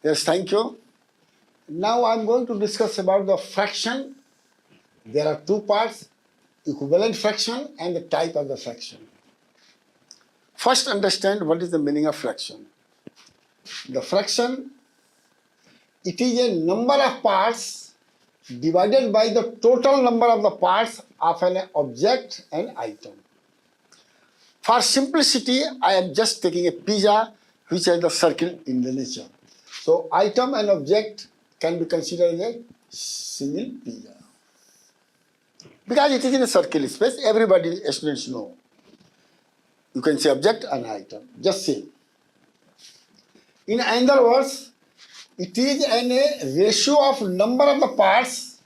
Yes, thank you. Now I'm going to discuss about the fraction. There are two parts, equivalent fraction and the type of the fraction. First, understand what is the meaning of fraction. The fraction, it is a number of parts divided by the total number of the parts of an object and item. For simplicity, I am just taking a pizza which has the circle in the nature. So item and object can be considered as a single pizza. Because it is in a circle space, everybody, students know. You can say object and item, just say. In other words, it is a ratio of number of the parts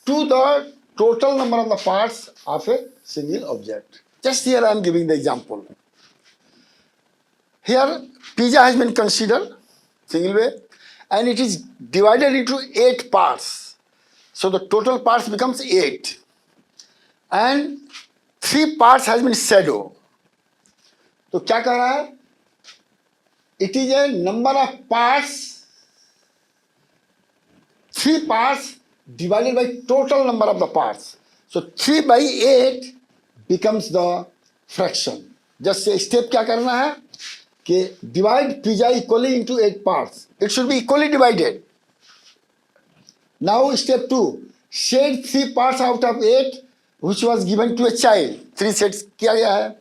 to the total number of the parts of a single object. Just here I am giving the example. Here pizza has been considered single way and it is divided into 8 parts. So the total parts becomes 8 and 3 parts has been shadow. तो क्या कह रहा है? It is a number of parts, 3 parts divided by total number of the parts. So 3 by 8 becomes the fraction. Just say step क्या करना है कि divide pizza equally into 8 parts. It should be equally divided. Now step 2, shade 3 parts out of 8 which was given to a child. 3 sets किया गया है.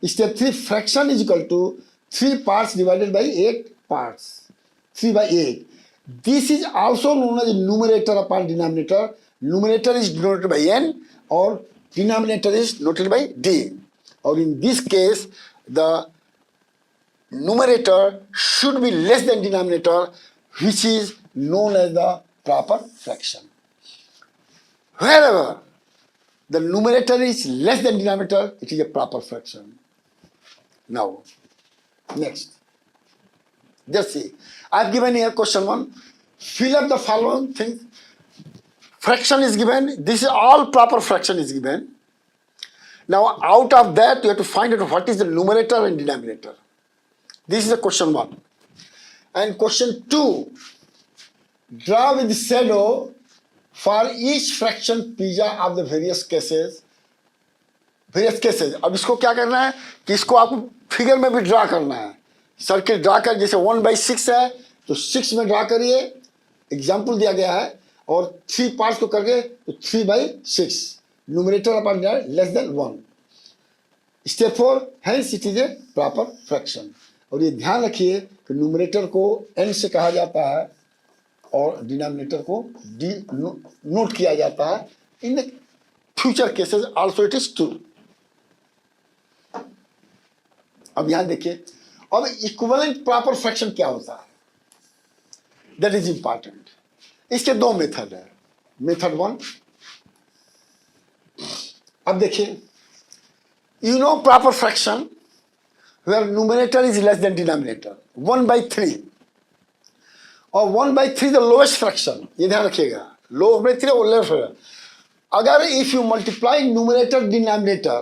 Step 3, fraction is equal to 3 parts divided by 8 parts. 3 by 8. This is also known as numerator upon denominator. Numerator is denoted by n or denominator is noted by d. Or in this case, the numerator should be less than denominator, which is known as the proper fraction. Wherever the numerator is less than denominator, it is a proper fraction. Now, next. Just see. I have given here question 1. Fill up the following things. Fraction is given. This is all proper fraction is given. Now, out of that, you have to find out what is the numerator and denominator. This is the question 1. And question 2. Draw with shadow for each fraction pizza of the various cases. अब इसको क्या करना है कि इसको आपको figure में भी ड्रा करना है. सर्किल ड्रा कर, जैसे 1/6 है तो 6 में ड्रा करिए. एग्जाम्पल दिया गया है. और 3 पार्ट्स को करके तो 3/6. Numerator upon less than 1. Step 4, hence it is a proper fraction. और ये ध्यान रखिए कि न्यूमरेटर को n से कहा जाता है और डिनोमिनेटर को d नोट किया जाता है. In the future cases also it is true. अब यहां देखिए, अब इक्विवेलेंट प्रॉपर फ्रैक्शन क्या होता है, दैट इज इंपॉर्टेंट. इसके 2 मेथड है. मेथड 1, अब देखिए, you know proper fraction where numerator is less than denominator, 1/3 और 1/3 the lowest fraction. ये ध्यान रखिएगा, लो में 3 और लेफ्ट है. अगर if you multiply numerator denominator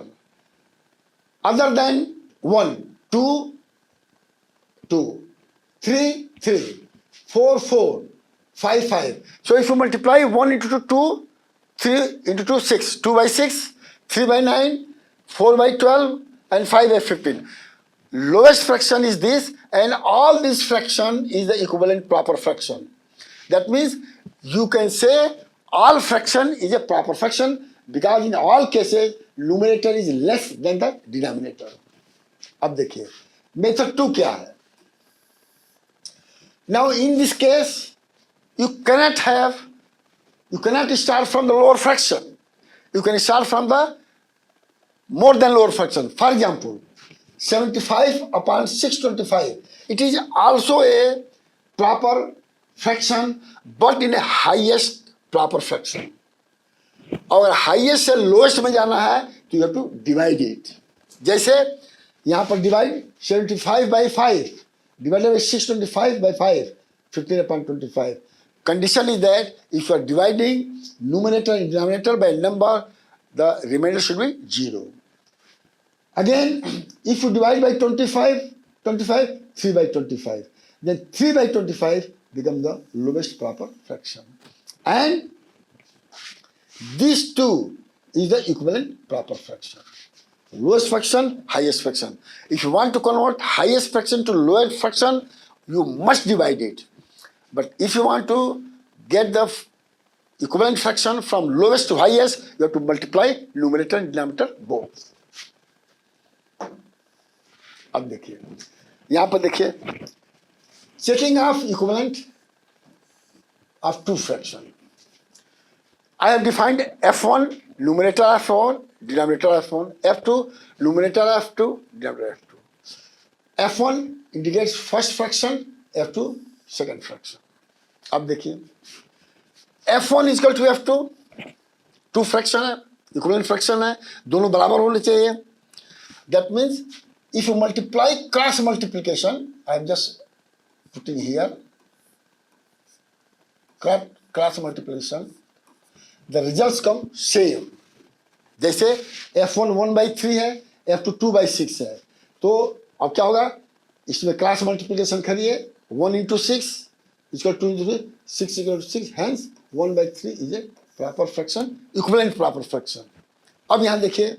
other than 1, 2, 2, 3, 3, 4, 4, 5, 5. So if you multiply 1 into 2, 3 into 2, 6, 2/6, 3/9, 4/12, and 5/15. Lowest fraction is this, and all this fraction is the equivalent proper fraction. That means you can say all fraction is a proper fraction because in all cases numerator is less than the denominator. अब देखिए method 2 क्या है. Now in this case you cannot start from the lower fraction. You can start from the more than lower fraction. For example, 75 upon 625. It is also a proper fraction, but in a highest proper fraction. और highest से lowest में जाना है तो you have to divide it. जैसे यहाँ पर divide 75/5 divided by 625/5, 15/25. Condition is that if you are dividing numerator and denominator by a number, the remainder should be 0. Again, if you divide by 25, 3/25. then 3 by 25 become the lowest proper fraction. And these two is the equivalent proper fraction. Lowest fraction, highest fraction. If you want to convert highest fraction to lowest fraction, you must divide it. But if you want to get the equivalent fraction from lowest to highest, you have to multiply numerator and denominator both. अब देखिए, यहाँ पर देखिए, checking of equivalent of two fraction. I have defined f1 numerator f1 denominator f1, f2 numerator f2 denominator f2. f1 indicates first fraction, f2 second fraction. अब देखिए, f1 is equal to f2, two fraction है, equivalent fraction है, दोनों बराबर होने चाहिए. That means if you multiply cross multiplication, I am just putting here cross multiplication, the results come same. जैसे f1 1/3 है, f2 2/6 है, तो अब क्या होगा, इसमें क्रॉस मल्टीप्लिकेशन करिए, 1 into 6 equal to 2 into 6 equal to 6, hence 1/3 is a proper fraction, equivalent proper fraction. अब यहाँ देखिए,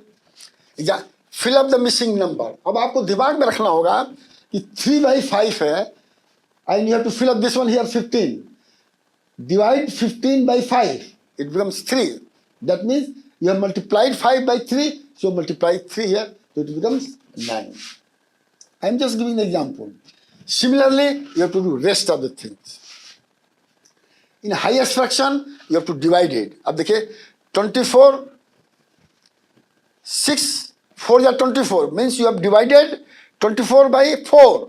fill up the missing number. अब आपको दिमाग में रखना होगा कि 3/5 है, and you have to fill up this one here 15. Divide 15 by 5, it becomes 3. That means you have multiplied 5 by 3, so multiply 3 here, so it becomes 9. I am just giving an example. Similarly, you have to do rest of the things. In highest fraction, you have to divide it. अब देखिए, 24, 6, 4 या 24, means you have divided 24 by 4.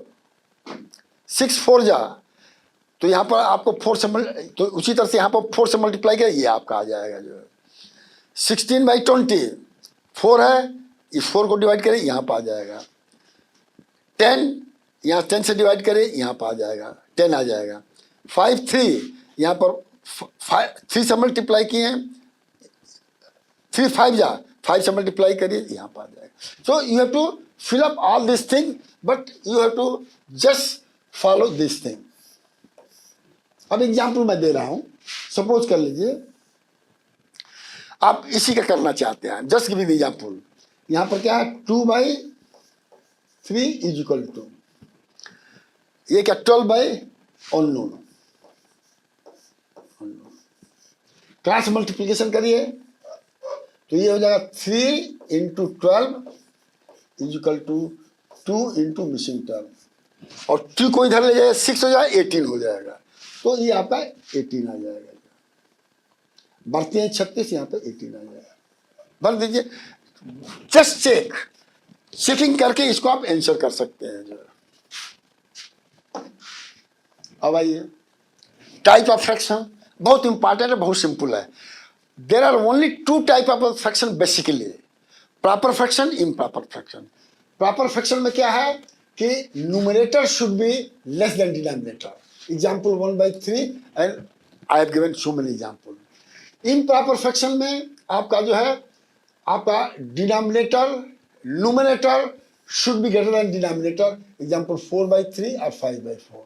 6 4 जा, तो यहाँ पर आपको 4 से तो उसी तरह से यहाँ पर 4 से मल्टीप्लाई करें, ये आपका आ जाएगा जो है 16 by 20, 4 है, इस 4 को डिवाइड करें, यहाँ पर आ जाएगा 10, यहाँ 10 से डिवाइड करें, यहाँ पर आ जाएगा 10 आ जाएगा. 5 3, यहाँ पर 3 से मल्टीप्लाई किए हैं, 3 5 जा, 5 से मल्टीप्लाई करिए, यहाँ पर आ जाएगा. So you have to fill up all this thing, but you have to just follow this thing. अब एग्जाम्पल मैं दे रहा हूं. सपोज कर लीजिए आप इसी का करना चाहते हैं, just give me the example. यहां पर क्या है, 2/3 इज इक्वल टू, ये क्या 12/unknown. क्रॉस मल्टीप्लिकेशन करिए तो ये हो जाएगा 3 into 12 is equal to 2 into missing term, और 2 को इधर ले जाए 6 हो जाए 18 हो जाएगा, तो ये आपका 18 आ जाएगा. बढ़ते हैं 36, यहाँ पे 18 आ जाएगा. भर दीजिए, जस्ट चेकिंग करके इसको आप आंसर कर सकते हैं जो. अब आइए, टाइप ऑफ फ्रैक्शन बहुत इंपॉर्टेंट है, बहुत सिंपल है. There are only 2 type of fraction basically, proper fraction, improper fraction. Proper fraction में क्या है कि numerator should be less than denominator. Example 1/3, and I have given so many examples. Improper fraction में आपका जो है, आपका denominator, numerator should be greater than denominator. Example 4/3 or 5/4.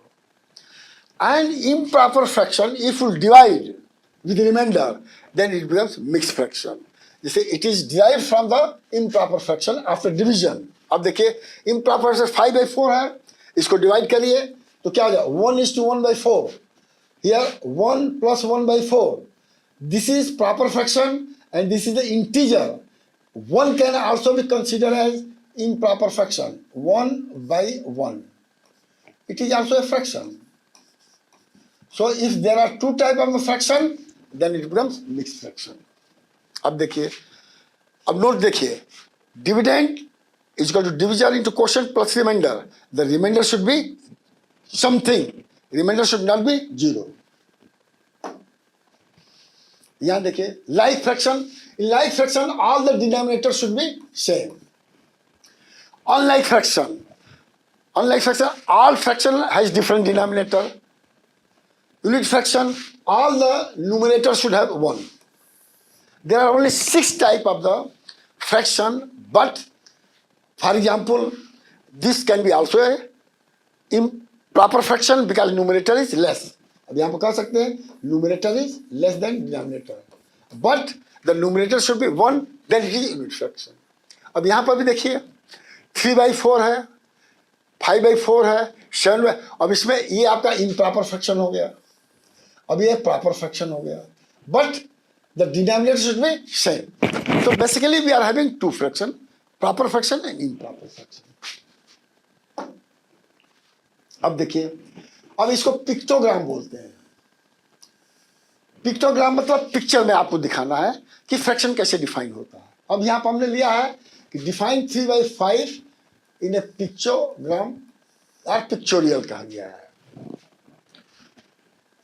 And improper fraction, if you divide with remainder, then it becomes mixed fraction. जैसे it is derived from the improper fraction after division. अब देखिए, improper से 5/4 है, इसको divide करिए तो क्या हो जाएगा, 1:1/4. Here 1 plus 1/4. This is proper fraction and this is the integer. 1 can also be considered as improper fraction. 1/1. It is also a fraction. So if there are 2 types of the fraction, then it becomes mixed fraction. अब देखिए, अब note देखिए, dividend is equal to divisor into quotient plus remainder. The remainder should be something, remainder should not be 0. यहां देखिए, like fraction, in like fraction all the denominators should be same. Unlike fraction, all fraction has different denominator. Unit fraction, all the numerators should have 1. There are only 6 types of the fraction, but for example, this can be also a proper fraction because numerator is less. अब यहाँ पर कह सकते हैं numerator is less than denominator, but the numerator should be 1, then it is unit fraction. अब यहाँ पर भी देखिए 3/4 है, 5/4 है, 7। अब इसमें ये आपका इम्प्रॉपर फ्रैक्शन हो गया, अब ये प्रॉपर फ्रैक्शन हो गया, but the denominator should be same. So basically we are having two fraction, proper fraction and improper fraction. अब देखिए, अब इसको पिक्टोग्राम बोलते हैं। पिक्टोग्राम मतलब पिक्चर में आपको दिखाना है कि फ्रैक्शन कैसे डिफाइन होता है। अब यहाँ पर हमने लिया है कि डिफाइन 3/5 इन ए पिक्चोग्राम और पिक्चोरियल कहा गया है।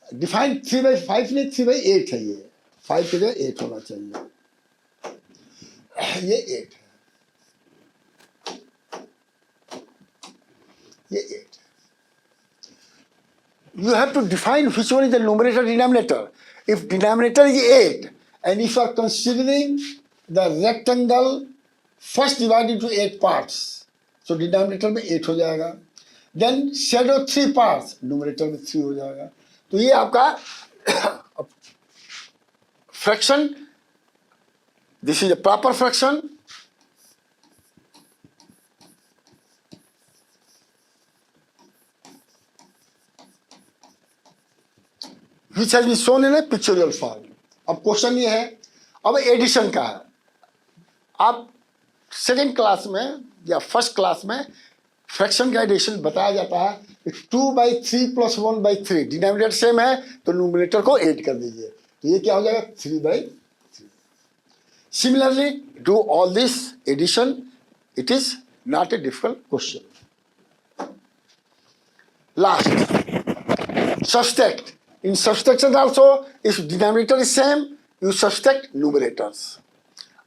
डिफाइन 3/5 नहीं 3/8 है, ये 5 की जगह 8 होना चाहिए, ये 8 है, ये 8 है। You have to define which one is the numerator denominator. If denominator is 8 and if you are considering the rectangle first divided into 8 parts, so denominator में 8 हो जाएगा, then shadow 3 parts, numerator में 3 हो जाएगा। तो ये आपका fraction, this is a proper fraction, which has been shown in a pictorial form. अब क्वेश्चन ये है, अब एडिशन का है। आप सेकेंड क्लास में या फर्स्ट क्लास में फ्रैक्शन का एडिशन बताया जाता है 2/3 + 1/3, डिनोमिनेटर सेम है तो न्यूमरेटर को ऐड कर दीजिए, तो ये क्या हो जाएगा 3/3। Similarly do all this addition, it is not a difficult question. Last, subtract. In subtraction also, if denominator is same, you subtract numerators.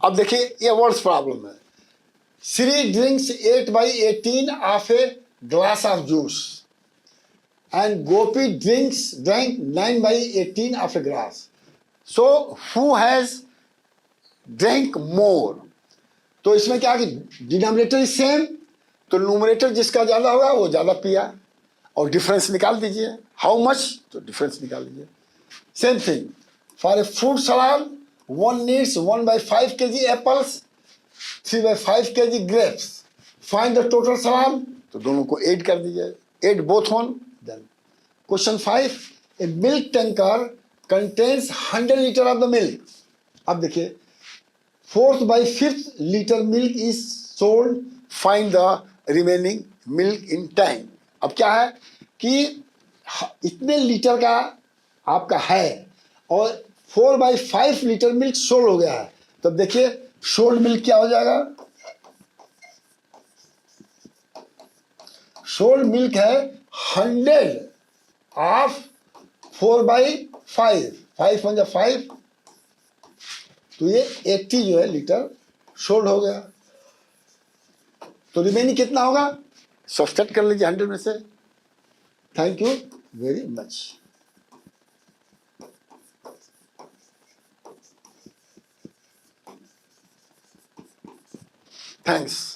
अब देखिए ये वर्ड्स प्रॉब्लम है। Sri drinks 8/18 of a glass of juice, and Gopi drank 9/18 of a glass. So who has drank more? तो इसमें क्या है कि denominator is same, तो न्यूमरेटर जिसका ज्यादा होगा वो ज्यादा पिया, और डिफरेंस निकाल दीजिए, हाउ मच, तो डिफरेंस निकाल दीजिए। Same thing for a fruit salad, 1 needs 1/5 kg apples, 3/5 kg grapes, find the total salad, तो दोनों को ऐड कर दीजिए, add both one. Then question 5, a milk tanker contains 100 litre of the milk. अब देखिए 4/5 litre milk is sold, find the remaining milk in tank. अब क्या है कि इतने लीटर का आपका है और 4/5 लीटर मिल्क सोल्ड हो गया है, तो अब देखिए सोल्ड मिल्क क्या हो जाएगा, सोल्ड मिल्क है 100 ऑफ 4/5, 5 × 5, तो ये 80 जो है लीटर सोल्ड हो गया, तो रिमेनिंग कितना होगा, सब्सट्रैक्ट कर लीजिए 100 में से। Thank you very much. Thanks.